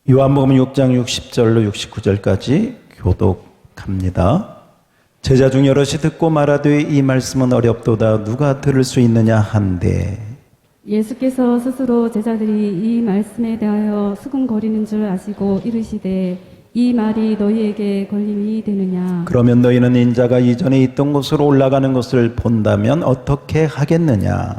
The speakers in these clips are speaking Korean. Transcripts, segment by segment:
요한복음 6장 60절로 69절까지 교독합니다. 제자 중 여럿이 듣고 말하되 이 말씀은 어렵도다 누가 들을 수 있느냐 한데 예수께서 스스로 제자들이 이 말씀에 대하여 수군거리는 줄 아시고 이르시되 이 말이 너희에게 걸림이 되느냐. 그러면 너희는 인자가 이전에 있던 곳으로 올라가는 것을 본다면 어떻게 하겠느냐.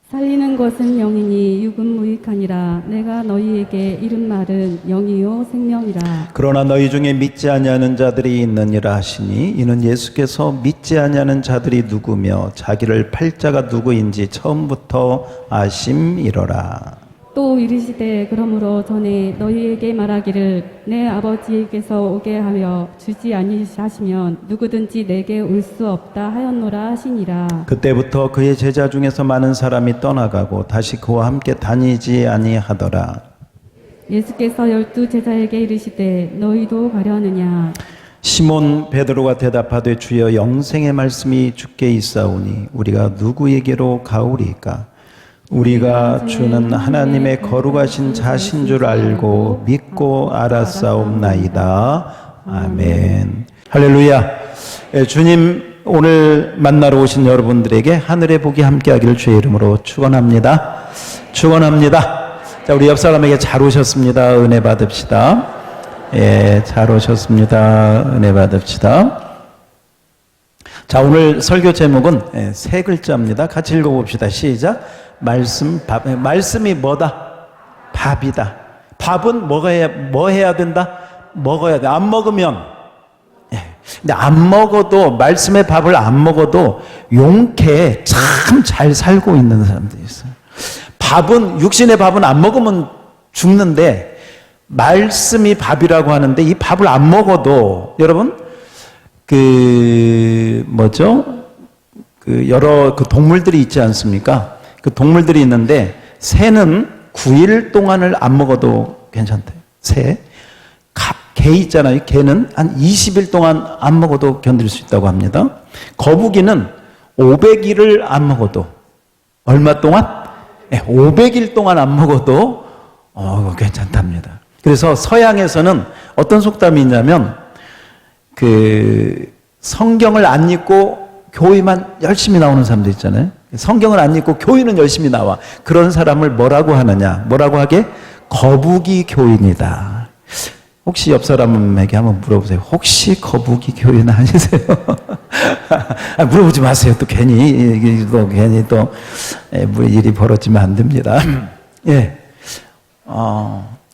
살리는 것은 영이니 육은 무익하니라. 내가 너희에게 이른 말은 영이요 생명이라. 그러나 너희 중에 믿지 아니하는 자들이 있느니라 하시니 이는 예수께서 믿지 아니하는 자들이 누구며 자기를 팔 자가 누구인지 처음부터 아심이로라. 또 이르시되 그러므로 전에 너희에게 말하기를 내 아버지에게서 오게 하며 주지 아니하시면 누구든지 내게 올 수 없다 하였노라 하시니라. 그때부터 그의 제자 중에서 많은 사람이 떠나가고 다시 그와 함께 다니지 아니하더라. 예수께서 12 제자에게 이르시되 너희도 가려느냐. 시몬 베드로가 대답하되 주여 영생의 말씀이 주께 있사오니 우리가 누구에게로 가오리까. 우리가 주는 하나님의 거룩하신 자신 줄 알고 믿고 알았사옵나이다. 아멘. 할렐루야. 주님 오늘 만나러 오신 여러분들에게 하늘의 복이 함께하기를 주의 이름으로 축원합니다. 축원합니다. 자, 우리 옆 사람에게 잘 오셨습니다. 은혜 받읍시다. 예, 잘 오셨습니다. 은혜 받읍시다. 자, 오늘 설교 제목은 세 글자입니다. 같이 읽어봅시다. 시작. 말씀이 뭐다? 밥이다. 밥은 뭐 해야 된다? 먹어야 돼. 안 먹으면. 근데 안 먹어도, 말씀의 밥을 안 먹어도 용케 참 잘 살고 있는 사람들이 있어요. 육신의 밥은 안 먹으면 죽는데, 말씀이 밥이라고 하는데, 이 밥을 안 먹어도, 여러분, 여러 동물들이 있지 않습니까? 그 동물들이 있는데 새는 9일 동안을 안 먹어도 괜찮대요. 개 있잖아요. 개는 한 20일 동안 안 먹어도 견딜 수 있다고 합니다. 거북이는 500일을 안 먹어도 얼마 동안? 500일 동안 안 먹어도 괜찮답니다. 그래서 서양에서는 어떤 속담이 있냐면 성경을 안 읽고 교회만 열심히 나오는 사람들 있잖아요. 성경을 안 읽고 교회는 열심히 나와. 그런 사람을 뭐라고 하느냐? 뭐라고 하게? 거북이 교인이다. 혹시 옆 사람에게 한번 물어보세요. 혹시 거북이 교인 아니세요? 물어보지 마세요. 또 괜히 일이 벌어지면 안 됩니다. 예.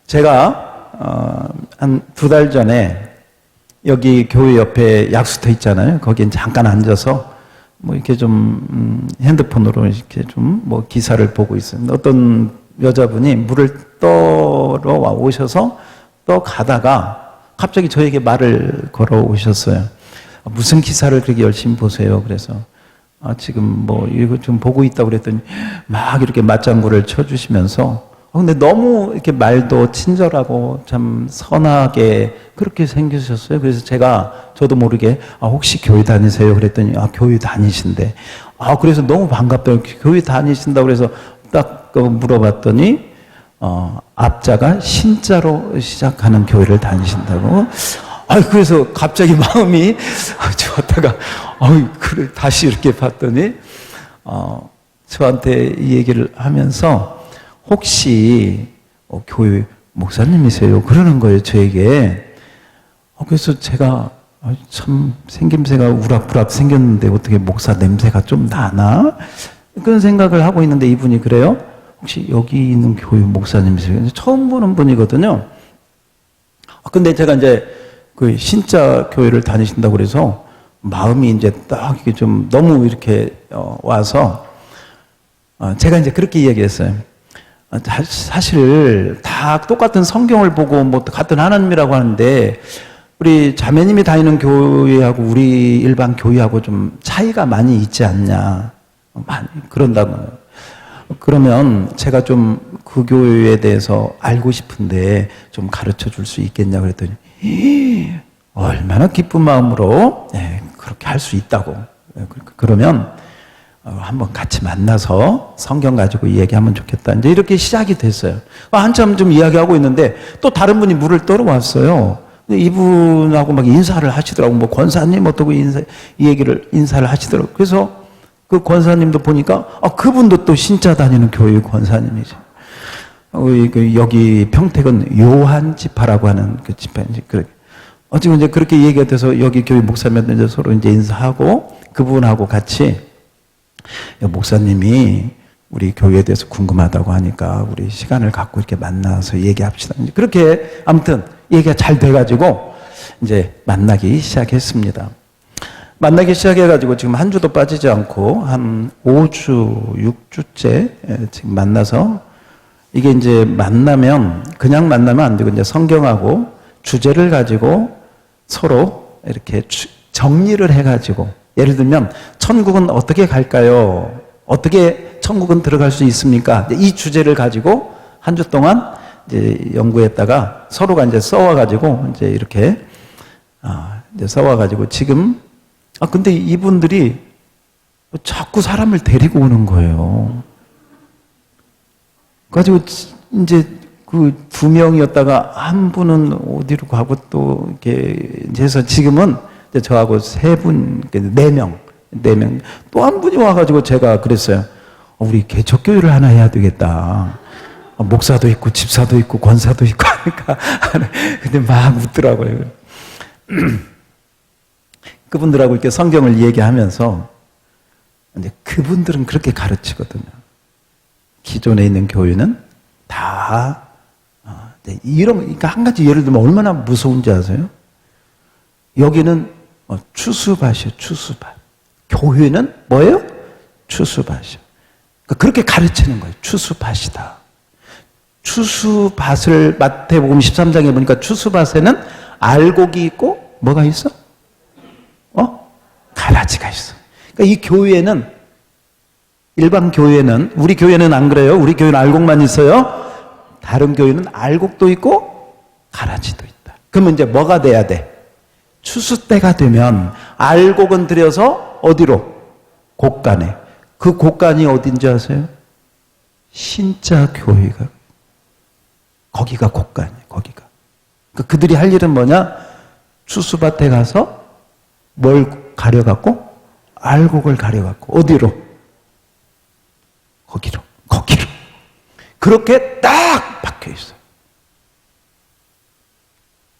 제가 한 2달 전에 여기 교회 옆에 약수터 있잖아요. 거기 잠깐 앉아서 이렇게 좀 핸드폰으로 이렇게 좀 기사를 보고 있어요. 어떤 여자분이 물을 떠러 오셔서 또 가다가 갑자기 저에게 말을 걸어 오셨어요. 무슨 기사를 그렇게 열심히 보세요? 그래서 지금 이거 좀 보고 있다고 그랬더니 막 이렇게 맞장구를 쳐주시면서 근데 너무 이렇게 말도 친절하고 참 선하게 그렇게 생기셨어요. 그래서 저도 모르게 혹시 교회 다니세요? 그랬더니 교회 다니신대. 그래서 너무 반갑다고 교회 다니신다고 그래서 딱 물어봤더니 앞자가 신자로 시작하는 교회를 다니신다고. 그래서 갑자기 마음이 좋았다가 그래 다시 이렇게 봤더니 저한테 이 얘기를 하면서 혹시 교회 목사님이세요? 그러는 거예요, 저에게. 그래서 제가 참 생김새가 우락부락 생겼는데 어떻게 목사 냄새가 좀 나나? 그런 생각을 하고 있는데 이분이 그래요? 혹시 여기 있는 교회 목사님이세요? 처음 보는 분이거든요. 근데 제가 이제 그 신자 교회를 다니신다고 그래서 마음이 이제 딱 이게 좀 너무 이렇게 와서 제가 이제 그렇게 이야기했어요. 사실 다 똑같은 성경을 보고 같은 하나님이라고 하는데 우리 자매님이 다니는 교회하고 우리 일반 교회하고 좀 차이가 많이 있지 않냐. 많이 그런다고. 그러면 제가 좀 그 교회에 대해서 알고 싶은데 좀 가르쳐 줄 수 있겠냐 그랬더니 얼마나 기쁜 마음으로 그렇게 할 수 있다고. 그러면 한번 같이 만나서 성경 가지고 얘기하면 좋겠다. 이제 이렇게 시작이 됐어요. 한참 좀 이야기하고 있는데 또 다른 분이 물을 떨어왔어요. 이분하고 막 인사를 하시더라고. 뭐 권사님 어떻게 인사를 하시더라고. 그래서 그 권사님도 보니까 그분도 또 신자 다니는 교회 권사님이죠. 여기 평택은 요한 지파라고 하는 그 지파인지 어찌고 이제 그렇게 얘기가 돼서 여기 교회 목사님한테 이제 서로 이제 인사하고 그분하고 같이 목사님이 우리 교회에 대해서 궁금하다고 하니까 우리 시간을 갖고 이렇게 만나서 얘기합시다. 그렇게 아무튼 얘기가 잘 돼가지고 이제 만나기 시작했습니다. 만나기 시작해가지고 지금 한 주도 빠지지 않고 한 5주, 6주째 지금 만나서 이게 이제 그냥 만나면 안 되고 이제 성경하고 주제를 가지고 서로 이렇게 정리를 해가지고 예를 들면 천국은 어떻게 갈까요? 어떻게 천국은 들어갈 수 있습니까? 이 주제를 가지고 한 주 동안 이제 연구했다가 서로가 이제 써와가지고 이제 이렇게 이제 써와가지고 지금 근데 이분들이 자꾸 사람을 데리고 오는 거예요. 그래가지고 이제 그 2명이었다가 한 분은 어디로 가고 또 이렇게 해서 지금은 저하고 3분, 4명. 또 한 분이 와가지고 제가 그랬어요. 우리 개척교회를 하나 해야 되겠다. 목사도 있고, 집사도 있고, 권사도 있고 하니까. 근데 막 웃더라고요. 그분들하고 이렇게 성경을 얘기하면서, 근데 그분들은 그렇게 가르치거든요. 기존에 있는 교회는 다, 그러니까 한 가지 예를 들면 얼마나 무서운지 아세요? 여기는 추수밭이에요, 추수밭. 교회는 뭐예요? 추수밭이요. 그러니까 그렇게 가르치는 거예요. 추수밭이다. 추수밭을 마태복음 13장에 보니까 추수밭에는 알곡이 있고 뭐가 있어? 가라지가 있어. 그러니까 이 교회는 일반 교회는 우리 교회는 안 그래요. 우리 교회는 알곡만 있어요. 다른 교회는 알곡도 있고 가라지도 있다. 그러면 이제 뭐가 돼야 돼? 추수 때가 되면 알곡은 들여서 어디로? 곡간에. 그 곡간이 어딘지 아세요? 신자 교회가. 거기가 곡간이에요. 거기가. 그러니까 그들이 할 일은 뭐냐? 추수밭에 가서 뭘 가려갖고? 알곡을 가려갖고 어디로? 거기로. 그렇게 딱 박혀 있어요.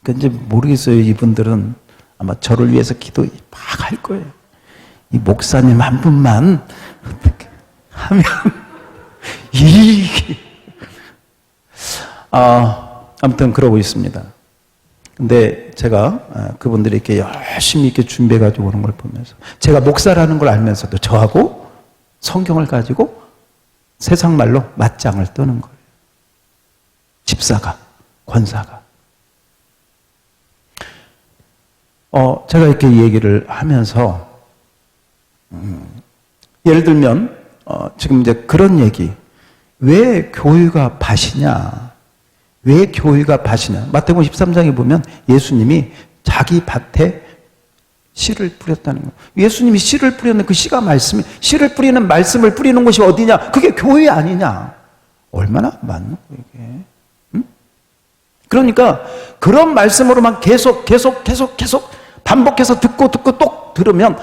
그러니까 이제 모르겠어요. 이분들은 아마 저를 위해서 기도 막 할 거예요. 이 목사님 한 분만 어떻게 하면 이게 아무튼 그러고 있습니다. 근데 제가 그분들이 이렇게 열심히 이렇게 준비해가지고 오는 걸 보면서 제가 목사라는 걸 알면서도 저하고 성경을 가지고 세상 말로 맞짱을 뜨는 거예요. 집사가, 권사가. 제가 이렇게 얘기를 하면서 예를 들면 지금 이제 그런 얘기, 왜 교회가 밭이냐? 왜 교회가 밭이냐? 마태복음 13장에 보면 예수님이 자기 밭에 씨를 뿌렸다는 거예요. 예수님이 씨를 뿌렸는데 그 씨가 씨를 뿌리는 말씀을 뿌리는 곳이 어디냐? 그게 교회 아니냐? 얼마나 맞는 거예요, 이게? 응? 그러니까 그런 말씀으로만 계속 반복해서 듣고 또 들으면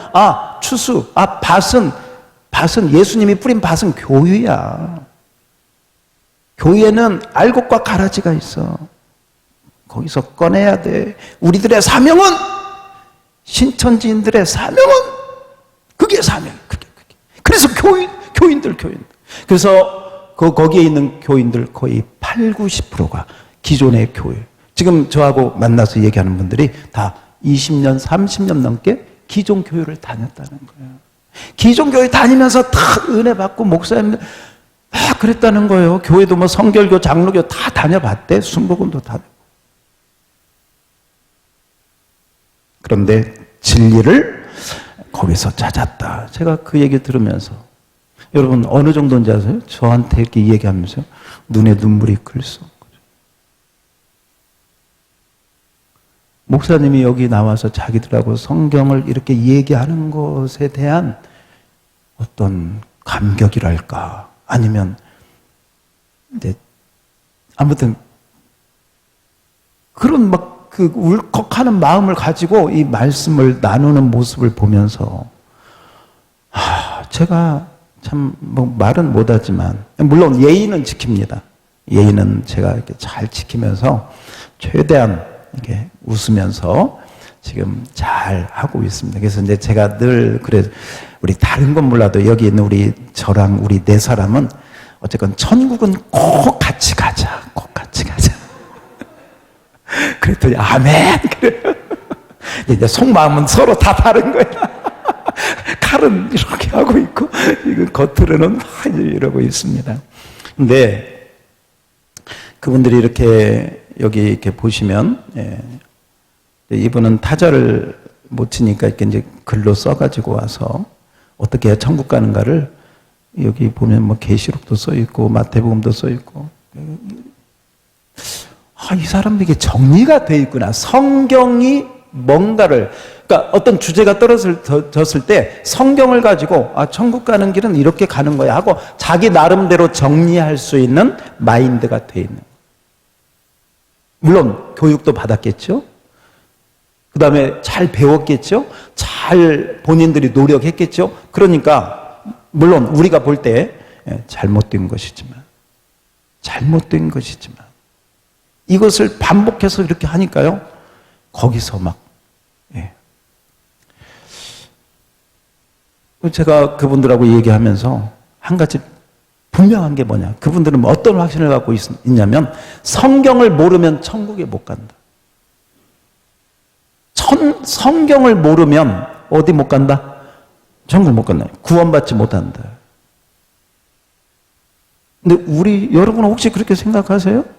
밭은 예수님이 뿌린 밭은 교회야. 교회는 알곡과 가라지가 있어. 거기서 꺼내야 돼. 우리들의 사명은 신천지인들의 사명은 그게 사명. 그게. 그래서 교인들. 그래서 거기에 있는 교인들 거의 80~90%가 기존의 교회. 지금 저하고 만나서 얘기하는 분들이 다 20년, 30년 넘게 기존 교회를 다녔다는 거예요. 기존 교회 다니면서 다 은혜 받고 목사님 다 그랬다는 거예요. 교회도 뭐 성결교, 장로교 다 다녀봤대. 순복음도 다. 그런데 진리를 거기서 찾았다. 제가 그 얘기 들으면서 여러분 어느 정도인지 아세요? 저한테 이렇게 얘기하면서 눈에 눈물이 글썽. 목사님이 여기 나와서 자기들하고 성경을 이렇게 얘기하는 것에 대한 어떤 감격이랄까, 아니면 이제 아무튼 그런 막 그 울컥하는 마음을 가지고 이 말씀을 나누는 모습을 보면서 제가 참 뭐 말은 못하지만, 물론 예의는 지킵니다. 예의는 제가 이렇게 잘 지키면서 최대한 이렇게 웃으면서 지금 잘 하고 있습니다. 그래서 이제 제가 늘 그래, 우리 다른 건 몰라도 여기 있는 우리 저랑 우리 네 사람은 어쨌건 천국은 꼭 같이 가자, 꼭 같이 가자. 그랬더니 아멘. 그래요. 이제 속마음은 서로 다 다른 거야. 칼은 이렇게 하고 있고, 이거 겉으로는 막 이러고 있습니다. 근데 그분들이 이렇게 여기 이렇게 보시면, 이분은 타자를 못 치니까 이렇게 이제 글로 써가지고 와서 어떻게 해야 천국 가는가를 여기 보면 뭐 계시록도 써 있고 마태복음도 써 있고, 이 사람들에게 정리가 돼 있구나. 성경이 뭔가를, 그러니까 어떤 주제가 떨어졌을 때 성경을 가지고 천국 가는 길은 이렇게 가는 거야 하고 자기 나름대로 정리할 수 있는 마인드가 돼 있는. 물론 교육도 받았겠죠. 그 다음에 잘 배웠겠죠. 잘 본인들이 노력했겠죠. 그러니까 물론 우리가 볼 때 잘못된 것이지만 이것을 반복해서 이렇게 하니까요, 거기서 막, 제가 그분들하고 얘기하면서 한 가지 분명한 게 뭐냐, 그분들은 어떤 확신을 갖고 있냐면 성경을 모르면 천국에 못 간다. 성경을 모르면 어디 못 간다? 천국 못 간다. 구원받지 못한다. 근데 여러분은 혹시 그렇게 생각하세요?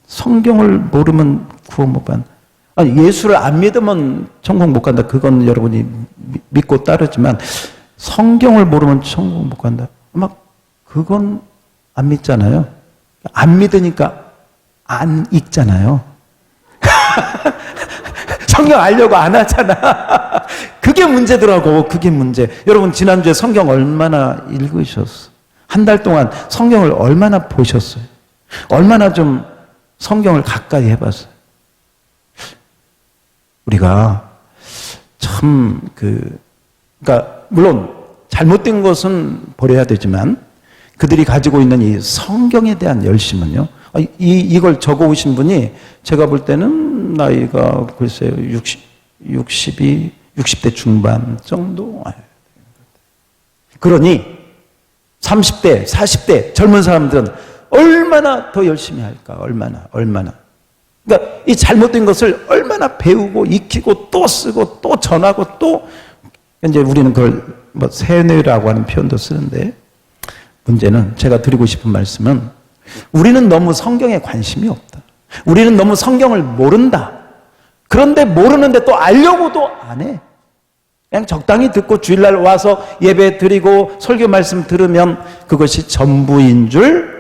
성경을 모르면 구원 못 간다. 아니, 예수를 안 믿으면 천국 못 간다. 그건 여러분이 믿고 따르지만 성경을 모르면 천국 못 간다. 막 그건 안 믿잖아요. 안 믿으니까 안 읽잖아요. 성경 알려고 안 하잖아. 그게 문제더라고. 그게 문제. 여러분 지난주에 성경 얼마나 읽으셨어? 한 달 동안 성경을 얼마나 보셨어요? 얼마나 좀 성경을 가까이 해봤어요? 우리가 참 그러니까 물론 잘못된 것은 버려야 되지만 그들이 가지고 있는 이 성경에 대한 열심은요. 이걸 적어 오신 분이 제가 볼 때는 나이가 글쎄요 60대 중반 정도. 그러니 30대, 40대 젊은 사람들은 얼마나 더 열심히 할까? 얼마나. 그러니까 이 잘못된 것을 얼마나 배우고 익히고 또 쓰고 또 전하고 또 이제 우리는 그걸 뭐 세뇌라고 하는 표현도 쓰는데, 문제는 제가 드리고 싶은 말씀은 우리는 너무 성경에 관심이 없다. 우리는 너무 성경을 모른다. 그런데 모르는데 또 알려고도 안 해. 그냥 적당히 듣고 주일날 와서 예배 드리고 설교 말씀 들으면 그것이 전부인 줄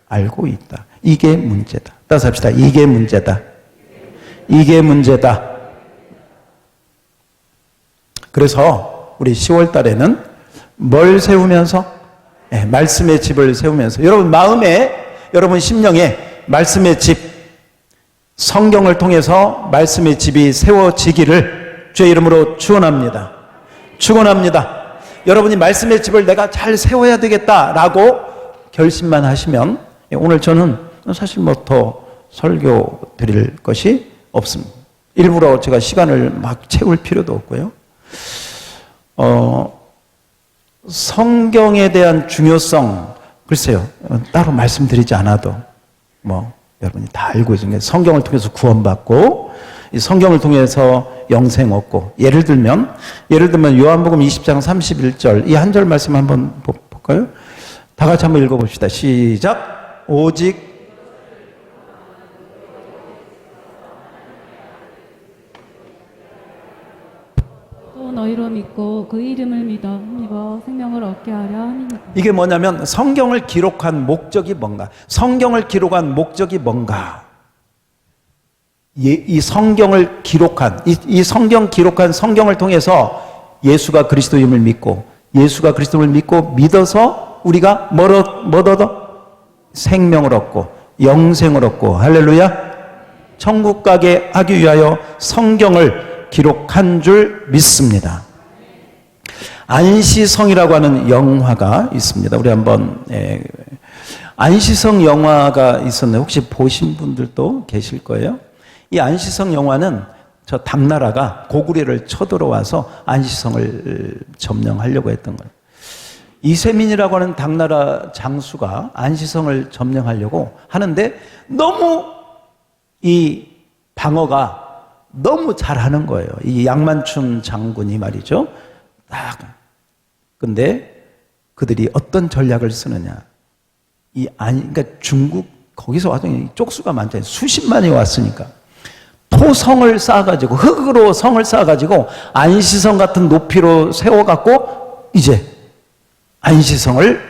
알고 있다. 이게 문제다. 따라서 합시다. 이게 문제다. 이게 문제다. 그래서 우리 10월 달에는 뭘 세우면서? 말씀의 집을 세우면서 여러분 마음에, 여러분 심령에 말씀의 집, 성경을 통해서 말씀의 집이 세워지기를 주의 이름으로 축원합니다. 축원합니다. 여러분이 말씀의 집을 내가 잘 세워야 되겠다라고 결심만 하시면, 오늘 저는 사실 뭐 더 설교 드릴 것이 없습니다. 일부러 제가 시간을 막 채울 필요도 없고요. 성경에 대한 중요성, 글쎄요, 따로 말씀드리지 않아도 뭐 여러분이 다 알고 있는 게, 성경을 통해서 구원받고 이 성경을 통해서 영생 얻고, 예를 들면 요한복음 20장 31절 이 한 절 말씀 한번 볼까요? 다 같이 한번 읽어봅시다. 시작. 오직 또 너희로 믿고 그 이름을 믿어 생명을 얻게 하려 함이니라. 이게 뭐냐면 성경을 기록한 목적이 뭔가? 성경을 기록한 목적이 뭔가? 이 성경을 기록한, 이 성경 기록한 성경을 통해서 예수가 그리스도임을 믿고 예수가 그리스도를 믿어서 우리가 뭘 얻어? 생명을 얻고 영생을 얻고 할렐루야. 천국 가게 하기 위하여 성경을 기록한 줄 믿습니다. 안시성이라고 하는 영화가 있습니다. 우리 한번 안시성 영화가 있었는데 혹시 보신 분들도 계실 거예요. 이 안시성 영화는 저 당나라가 고구려를 쳐들어와서 안시성을 점령하려고 했던 거예요. 이세민이라고 하는 당나라 장수가 안시성을 점령하려고 하는데 너무 이 방어가 너무 잘하는 거예요. 이 양만춘 장군이 말이죠. 딱. 근데 그들이 어떤 전략을 쓰느냐. 그러니까 중국 거기서 와서 쪽수가 많잖아요. 수십만이 왔으니까. 토성을 쌓아가지고 흙으로 성을 쌓아가지고 안시성 같은 높이로 세워갖고 이제 안시성을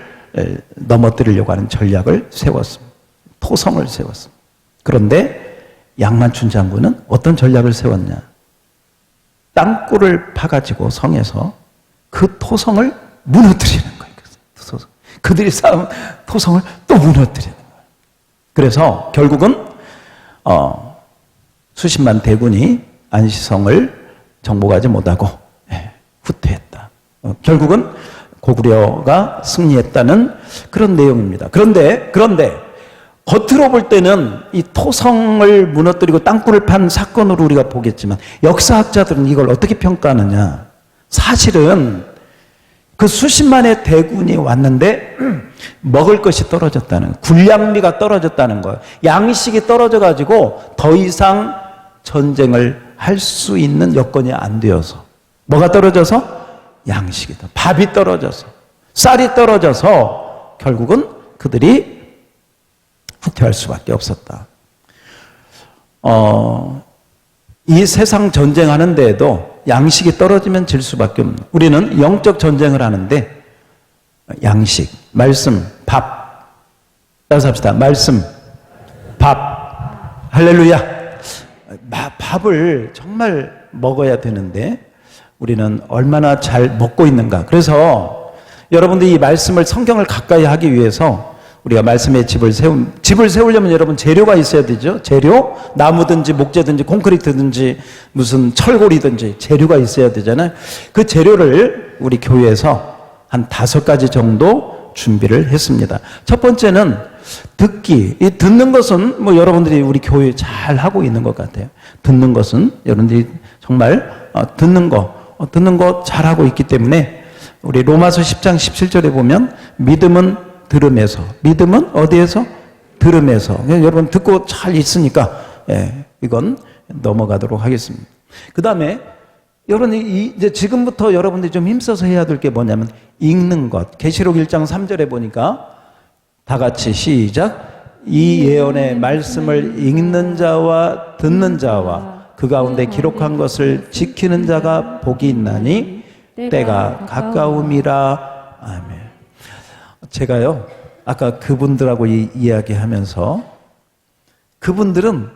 넘어뜨리려고 하는 전략을 세웠습니다. 토성을 세웠습니다. 그런데 양만춘 장군은 어떤 전략을 세웠냐. 땅굴을 파가지고 성에서 그 토성을 무너뜨리는 거예요. 그들이 쌓은 토성을 또 무너뜨리는 거예요. 그래서 결국은 수십만 대군이 안시성을 정복하지 못하고 후퇴했다. 결국은 고구려가 승리했다는 그런 내용입니다. 그런데 겉으로 볼 때는 이 토성을 무너뜨리고 땅굴을 판 사건으로 우리가 보겠지만 역사학자들은 이걸 어떻게 평가하느냐. 사실은 그 수십만의 대군이 왔는데 먹을 것이 떨어졌다는 거예요. 군량미가 떨어졌다는 거예요. 양식이 떨어져가지고 더 이상 전쟁을 할 수 있는 여건이 안 되어서. 뭐가 떨어져서? 양식이 밥이 떨어져서 쌀이 떨어져서 결국은 그들이 후퇴할 수밖에 없었다. 이 세상 전쟁하는 데에도 양식이 떨어지면 질 수밖에 없는. 우리는 영적 전쟁을 하는데 양식, 말씀, 밥. 따라서 합시다. 말씀, 밥. 할렐루야. 밥을 정말 먹어야 되는데 우리는 얼마나 잘 먹고 있는가. 그래서 여러분들이 이 말씀을 성경을 가까이 하기 위해서 우리가 말씀의 집을 세우려면 여러분 재료가 있어야 되죠. 재료, 나무든지 목재든지 콘크리트든지 무슨 철골이든지 재료가 있어야 되잖아요. 그 재료를 우리 교회에서 한 5가지 정도 준비를 했습니다. 첫 번째는 듣기. 이 듣는 것은 뭐 여러분들이 우리 교회 잘 하고 있는 것 같아요. 듣는 것은 여러분들이 정말 듣는 거 잘하고 있기 때문에 우리 로마서 10장 17절에 보면 믿음은 들음에서. 믿음은 어디에서? 들음에서. 여러분 듣고 잘 있으니까 이건 넘어가도록 하겠습니다. 그 다음에 여러분이 이제 지금부터 여러분들이 좀 힘써서 해야 될 게 뭐냐면 읽는 것. 계시록 1장 3절에 보니까 다 같이 시작. 이 예언의 말씀을 읽는 자와 듣는 자와 그 가운데 기록한 것을 지키는 자가 복이 있나니 때가 가까움이라. 아멘. 제가요 아까 그분들하고 이야기하면서 그분들은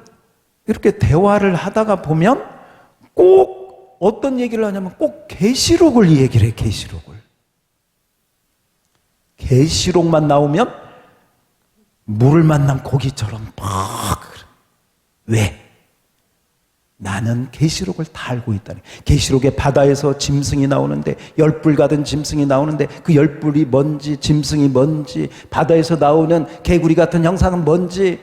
이렇게 대화를 하다가 보면 꼭 어떤 얘기를 하냐면 꼭 계시록을 얘기를 해요. 계시록만 나오면 물을 만난 고기처럼 막. 왜? 나는 계시록을 다 알고 있다니. 계시록의 바다에서 짐승이 나오는데 열불 가든 짐승이 나오는데 그 열불이 뭔지 짐승이 뭔지 바다에서 나오는 개구리 같은 형상은 뭔지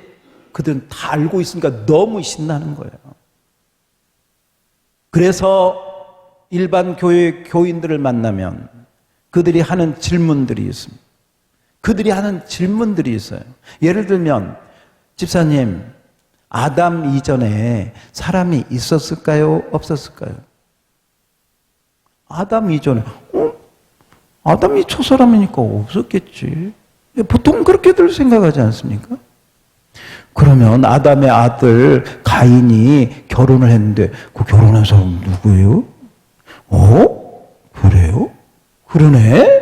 그들은 다 알고 있으니까 너무 신나는 거예요. 그래서 일반 교회 교인들을 만나면 그들이 하는 질문들이 있습니다. 예를 들면 집사님, 아담 이전에 사람이 있었을까요? 없었을까요? 아담 이전에 아담이 초사람이니까 없었겠지. 보통 그렇게들 생각하지 않습니까? 그러면 아담의 아들 가인이 결혼을 했는데 그 결혼한 사람 누구예요? 그래요? 그러네?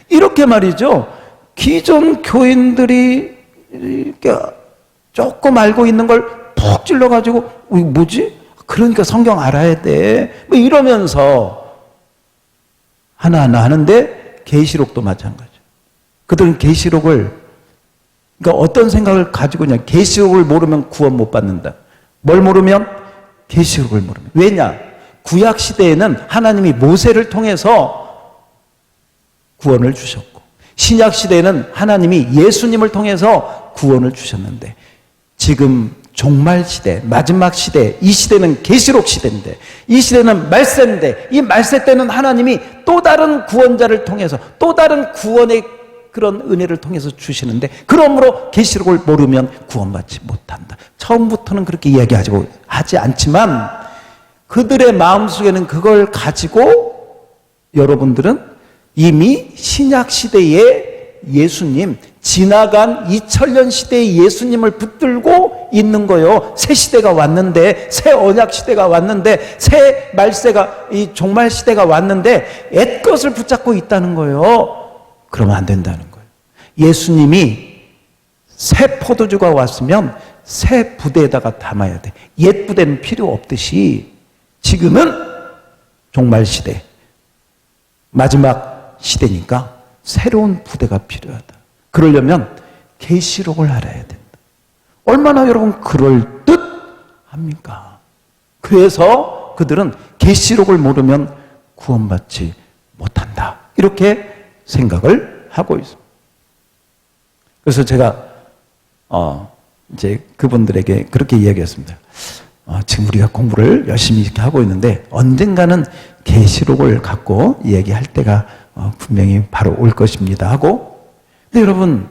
이렇게 말이죠. 기존 교인들이 이렇게 조금 알고 있는 걸 푹 찔러가지고 뭐지? 그러니까 성경 알아야 돼. 뭐 이러면서 하나하나 하는데 계시록도 마찬가지. 그들은 계시록을 그러니까 어떤 생각을 가지고 그냥 계시록을 모르면 구원 못 받는다. 뭘 모르면? 계시록을 모르면. 왜냐? 구약 시대에는 하나님이 모세를 통해서 구원을 주셨고 신약 시대에는 하나님이 예수님을 통해서 구원을 주셨는데 지금 종말 시대, 마지막 시대, 이 시대는 계시록 시대인데 이 시대는 말세인데 이 말세 때는 하나님이 또 다른 구원자를 통해서 또 다른 구원의 그런 은혜를 통해서 주시는데 그러므로 계시록을 모르면 구원받지 못한다. 처음부터는 그렇게 하지 않지만 그들의 마음속에는 그걸 가지고 여러분들은 이미 신약 시대의 예수님, 지나간 2000년 시대의 예수님을 붙들고 있는 거예요. 새 시대가 왔는데, 새 언약 시대가 왔는데, 새 말세가, 이 종말 시대가 왔는데 옛것을 붙잡고 있다는 거예요. 그러면 안 된다는 거예요. 예수님이 새 포도주가 왔으면 새 부대에다가 담아야 돼. 옛 부대는 필요 없듯이 지금은 종말 시대, 마지막 시대니까 새로운 부대가 필요하다. 그러려면 계시록을 알아야 된다. 얼마나 여러분 그럴듯합니까? 그래서 그들은 계시록을 모르면 구원받지 못한다. 이렇게 생각을 하고 있습니다. 그래서 제가 이제 그분들에게 그렇게 이야기했습니다. 지금 우리가 공부를 열심히 이렇게 하고 있는데 언젠가는 계시록을 갖고 얘기할 때가 분명히 바로 올 것입니다 하고. 근데 여러분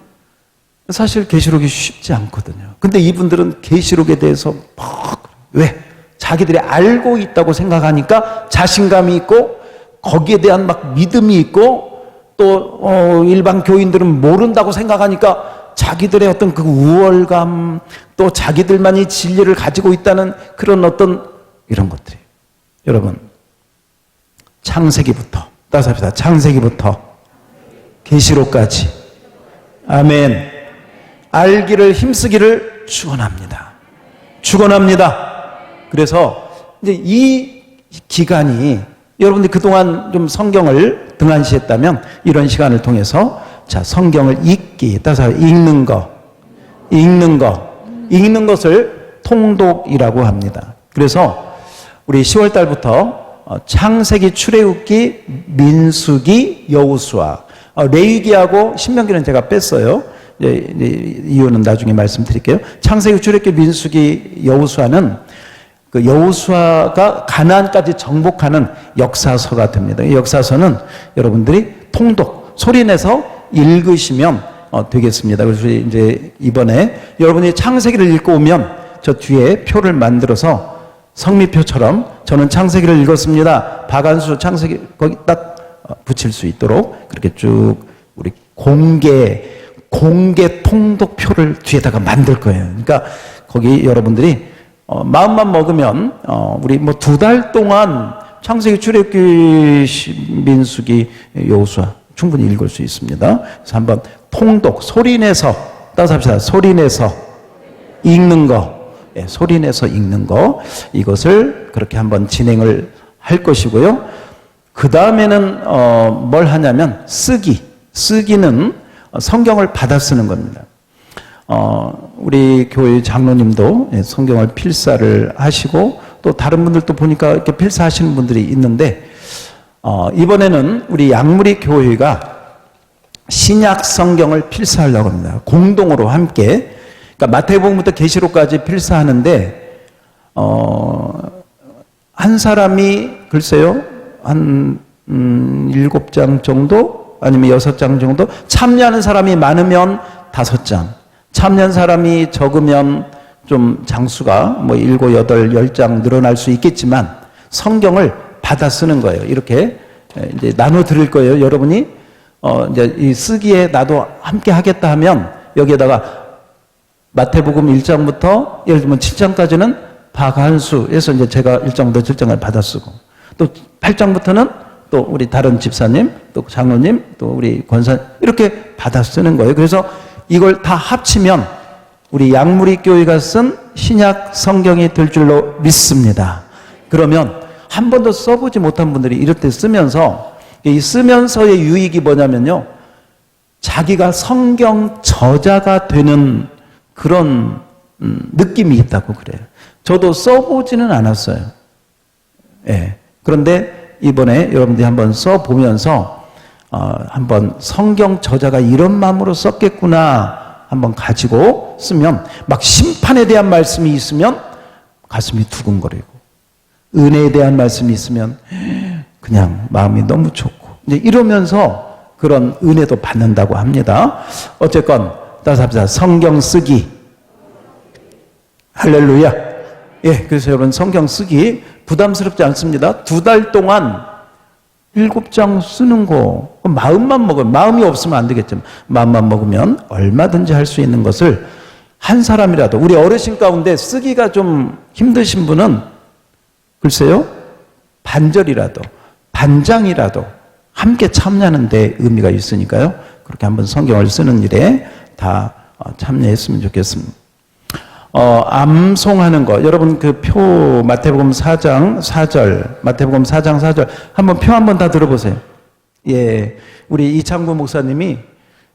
사실 계시록이 쉽지 않거든요. 근데 이분들은 계시록에 대해서 왜? 자기들이 알고 있다고 생각하니까 자신감이 있고 거기에 대한 막 믿음이 있고 또 일반 교인들은 모른다고 생각하니까 자기들의 어떤 그 우월감 또 자기들만이 진리를 가지고 있다는 그런 어떤 이런 것들이 여러분 창세기부터 따라서 합시다. 창세기부터 계시록까지 아멘 알기를 힘쓰기를 축원합니다. 축원합니다. 그래서 이제 이 기간이 여러분들이 그동안 좀 성경을 등한시했다면 이런 시간을 통해서 자 성경을 읽기 따라서 읽는 것을 통독이라고 합니다. 그래서 우리 10월 달부터 창세기, 출애굽기, 민수기, 여호수아, 레위기하고 신명기는 제가 뺐어요. 이유는 나중에 말씀드릴게요. 창세기, 출애굽기, 민수기, 여호수아는 그 여호수아가 가나안까지 정복하는 역사서가 됩니다. 이 역사서는 여러분들이 통독 소리내서 읽으시면 되겠습니다. 그래서 이제 이번에 여러분이 창세기를 읽고 오면 저 뒤에 표를 만들어서 성미표처럼 저는 창세기를 읽었습니다. 박안수 창세기 거기 딱 붙일 수 있도록 그렇게 쭉 우리 공개 통독표를 뒤에다가 만들 거예요. 그러니까 거기 여러분들이 마음만 먹으면 우리 뭐 2달 동안 창세기, 출애굽기, 민수기, 여호수아 충분히 읽을 수 있습니다. 그래서 한번 통독 소리내서 따라서 합시다. 소리내서 읽는 거. 예, 소리내서 읽는 거 이것을 그렇게 한번 진행을 할 것이고요. 그 다음에는 뭘 하냐면 쓰기는 성경을 받아 쓰는 겁니다. 우리 교회 장로님도 성경을 필사를 하시고 또 다른 분들도 보니까 이렇게 필사하시는 분들이 있는데 이번에는 우리 양무리 교회가 신약 성경을 필사하려고 합니다. 공동으로 함께. 그러니까 마태복음부터 계시록까지 필사하는데 한 사람이 글쎄요 한 7장 정도 아니면 6장 정도 참여하는 사람이 많으면 5장 참여한 사람이 적으면 좀 장수가 뭐 7, 8, 10장 늘어날 수 있겠지만 성경을 받아 쓰는 거예요. 이렇게 이제 나눠 드릴 거예요. 여러분이 이제 이 쓰기에 나도 함께 하겠다 하면 여기에다가 마태복음 1장부터 예를 들면 7장까지는 박한수에서 이제 제가 1장부터 7장을 받아 쓰고 또 8장부터는 또 우리 다른 집사님, 또 장로님, 또 우리 권사 이렇게 받아 쓰는 거예요. 그래서 이걸 다 합치면 우리 양무리 교회가 쓴 신약 성경이 될 줄로 믿습니다. 그러면 한 번도 써보지 못한 분들이 이럴 때 쓰면서 이 쓰면서의 유익이 뭐냐면요, 자기가 성경 저자가 되는 그런 느낌이 있다고 그래요. 저도 써보지는 않았어요. 예. 그런데 이번에 여러분들이 한번 써보면서 한번 성경 저자가 이런 마음으로 썼겠구나 한번 가지고 쓰면, 막 심판에 대한 말씀이 있으면 가슴이 두근거리고, 은혜에 대한 말씀이 있으면 그냥 마음이 너무 좋고, 이제 이러면서 그런 은혜도 받는다고 합니다. 어쨌건 따라서 합시다. 성경 쓰기. 할렐루야. 예, 그래서 여러분 성경 쓰기 부담스럽지 않습니다. 2달 동안 7장 쓰는 거, 마음만 먹으면, 마음이 없으면 안 되겠지만 마음만 먹으면 얼마든지 할 수 있는 것을 한 사람이라도, 우리 어르신 가운데 쓰기가 좀 힘드신 분은 글쎄요, 반절이라도, 반장이라도 함께 참여하는 데 의미가 있으니까요. 그렇게 한번 성경을 쓰는 일에 다 참여했으면 좋겠습니다. 암송하는 거. 여러분 그 표 마태복음 4장 4절, 마태복음 4장 4절 한번 표 한번 다 들어보세요. 예, 우리 이창구 목사님이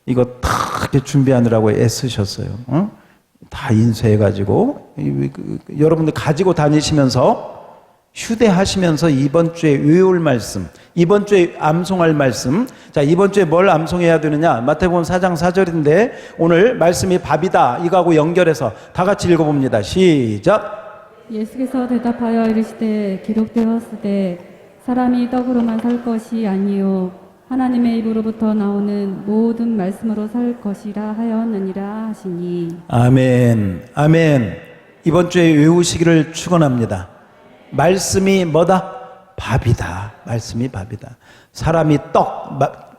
이거 다 이렇게 준비하느라고 애쓰셨어요. 다 인쇄해가지고 여러분들 가지고 다니시면서, 휴대하시면서 이번 주에 외울 말씀, 이번 주에 암송할 말씀. 자, 이번 주에 뭘 암송해야 되느냐? 마태복음 4장 4절인데 오늘 말씀이 밥이다, 이거하고 연결해서 다 같이 읽어봅니다. 시작. 예수께서 대답하여 이르시되 기록되었으되 사람이 떡으로만 살 것이 아니요 하나님의 입으로부터 나오는 모든 말씀으로 살 것이라 하였느니라 하시니. 아멘. 아멘. 이번 주에 외우시기를 축원합니다. 말씀이 뭐다? 밥이다. 말씀이 밥이다. 사람이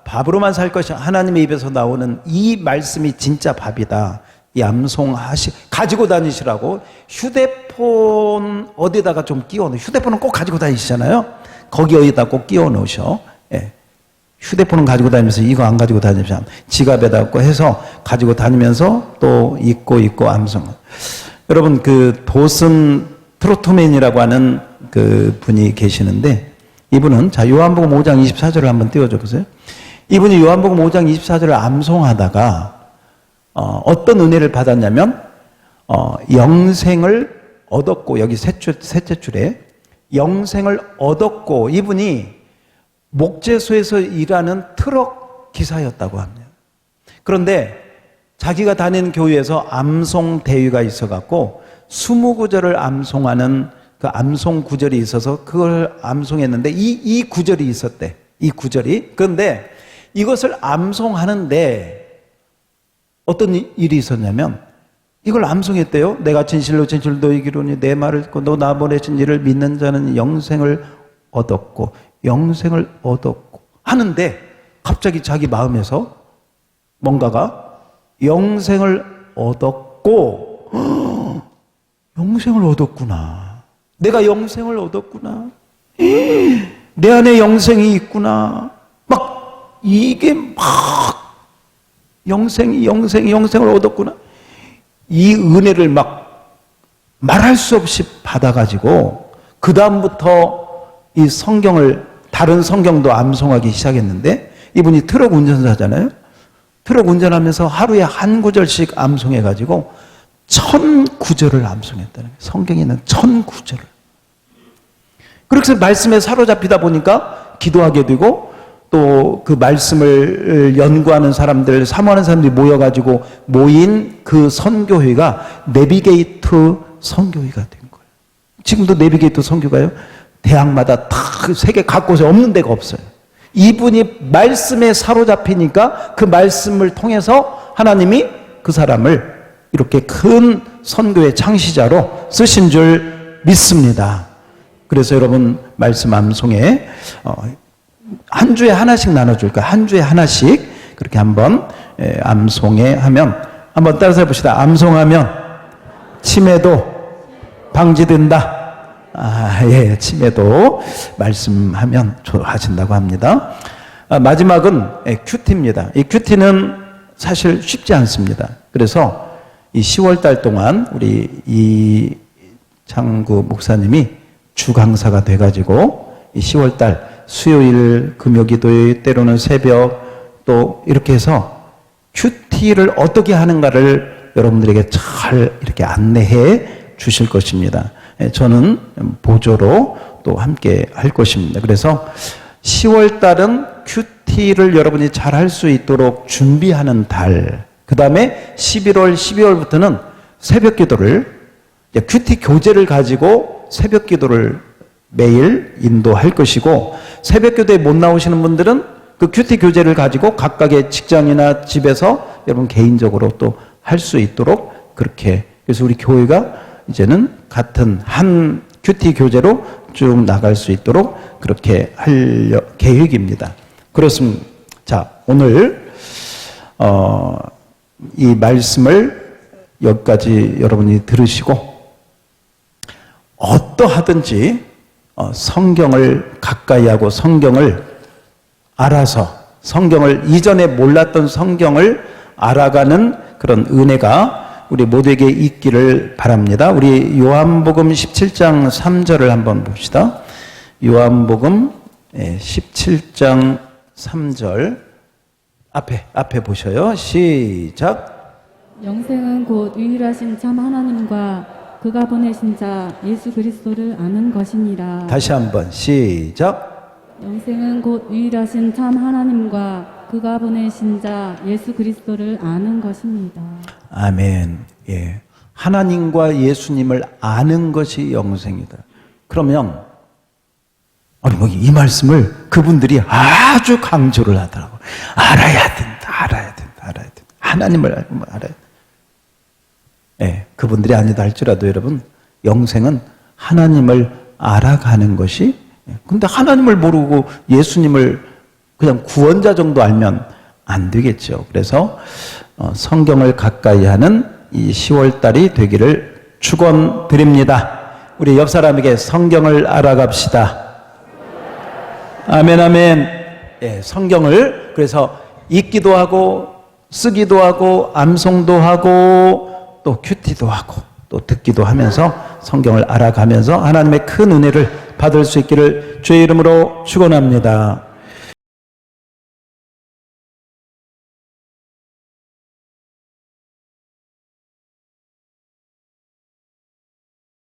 밥으로만 살 것이 하나님의 입에서 나오는 이 말씀이 진짜 밥이다. 이 가지고 다니시라고. 휴대폰 어디다가 좀 끼워 넣으셔. 휴대폰은 꼭 가지고 다니시잖아요. 거기 어디다 꼭 끼워 넣으셔. 예. 휴대폰은 가지고 다니면서 이거 안 가지고 다니면 지갑에다 꼭 해서 가지고 다니면서 또 읽고 암송. 여러분 그 도슨 트로트맨이라고 하는 그 분이 계시는데, 이분은, 자, 요한복음 5장 24절을 한번 띄워줘 보세요. 이분이 요한복음 5장 24절을 암송하다가 어떤 은혜를 받았냐면 영생을 얻었고, 여기 셋째 줄에 영생을 얻었고, 이분이 목재소에서 일하는 트럭 기사였다고 합니다. 그런데 자기가 다니는 교회에서 암송 대회가 있어갖고 20구절을 암송하는 그 암송 구절이 있어서 그걸 암송했는데 이 구절이 있었대. 이 구절이. 그런데 이것을 암송하는데 어떤 일이 있었냐면, 이걸 암송했대요. 내가 진실로 너에게 이르노니 내 말을 듣고 너 나 보내신 이를 믿는 자는 영생을 얻었고 하는데, 갑자기 자기 마음에서 뭔가가 영생을 얻었고, 영생을 얻었구나. 내가 영생을 얻었구나. 내 안에 영생이 있구나. 막 이게 막 영생을 얻었구나. 이 은혜를 막 말할 수 없이 받아가지고 그 다음부터 이 성경을, 다른 성경도 암송하기 시작했는데, 이분이 트럭 운전사잖아요. 트럭 운전하면서 하루에 한 구절씩 암송해가지고 1000구절을 암송했다는 거예요. 성경에 있는 1000구절을. 그렇게 말씀에 사로잡히다 보니까 기도하게 되고, 또 그 말씀을 연구하는 사람들, 사모하는 사람들이 모여가지고 모인 그 선교회가 내비게이트 선교회가 된 거예요. 지금도 내비게이트 선교가요, 대학마다 다 세계 각곳에 없는 데가 없어요. 이분이 말씀에 사로잡히니까 그 말씀을 통해서 하나님이 그 사람을 이렇게 큰 선교의 창시자로 쓰신 줄 믿습니다. 그래서 여러분 말씀 암송에 한 주에 하나씩 나눠줄까? 한 주에 하나씩 그렇게 한번 암송에 하면, 한번 따라서 해봅시다. 암송하면 치매도 방지된다. 예, 치매도 말씀하면 좋아하신다고 합니다. 마지막은 큐티입니다. 이 큐티는 사실 쉽지 않습니다. 그래서 이 10월 달 동안 우리 이창구 목사님이 주 강사가 돼가지고 이 10월 달 수요일, 금요기도일, 때로는 새벽, 또 이렇게 해서 큐티를 어떻게 하는가를 여러분들에게 잘 이렇게 안내해 주실 것입니다. 저는 보조로 또 함께 할 것입니다. 그래서 10월 달은 큐티를 여러분이 잘 할 수 있도록 준비하는 달. 그 다음에 11월, 12월부터는 새벽 기도를, 큐티 교재를 가지고 새벽 기도를 매일 인도할 것이고, 새벽 기도에 못 나오시는 분들은 그 큐티 교재를 가지고 각각의 직장이나 집에서 여러분 개인적으로 또 할 수 있도록 그렇게, 그래서 우리 교회가 이제는 같은 한 큐티 교재로 쭉 나갈 수 있도록 그렇게 할 계획입니다. 그렇습니다. 자, 오늘 이 말씀을 여기까지 여러분이 들으시고 어떠하든지 성경을 가까이 하고 성경을 알아서, 성경을 이전에 몰랐던 성경을 알아가는 그런 은혜가 우리 모두에게 있기를 바랍니다. 우리 요한복음 17장 3절을 한번 봅시다. 요한복음 17장 3절 앞에 보셔요. 시작. 영생은 곧 유일하신 참 하나님과 그가 보내신 자 예수 그리스도를 아는 것이니라. 다시 한번 시작. 영생은 곧 유일하신 참 하나님과 그가 보내신 자 예수 그리스도를 아는 것입니다. 아멘. 예. 하나님과 예수님을 아는 것이 영생이다. 그러면 아니 뭐 이 말씀을 그분들이 아주 강조를 하더라고. 알아야 된다. 하나님을 알아야 된다. 예. 그분들이 아니다 할지라도 여러분, 영생은 하나님을 알아가는 것이, 근데 하나님을 모르고 예수님을 그냥 구원자 정도 알면 안 되겠죠. 그래서 성경을 가까이 하는 이 10월 달이 되기를 축원드립니다. 우리 옆 사람에게 성경을 알아갑시다. 아멘, 아멘. 예, 성경을 그래서 읽기도 하고 쓰기도 하고 암송도 하고 또 큐티도 하고 또 듣기도 하면서 성경을 알아가면서 하나님의 큰 은혜를 받을 수 있기를 주의 이름으로 축원합니다.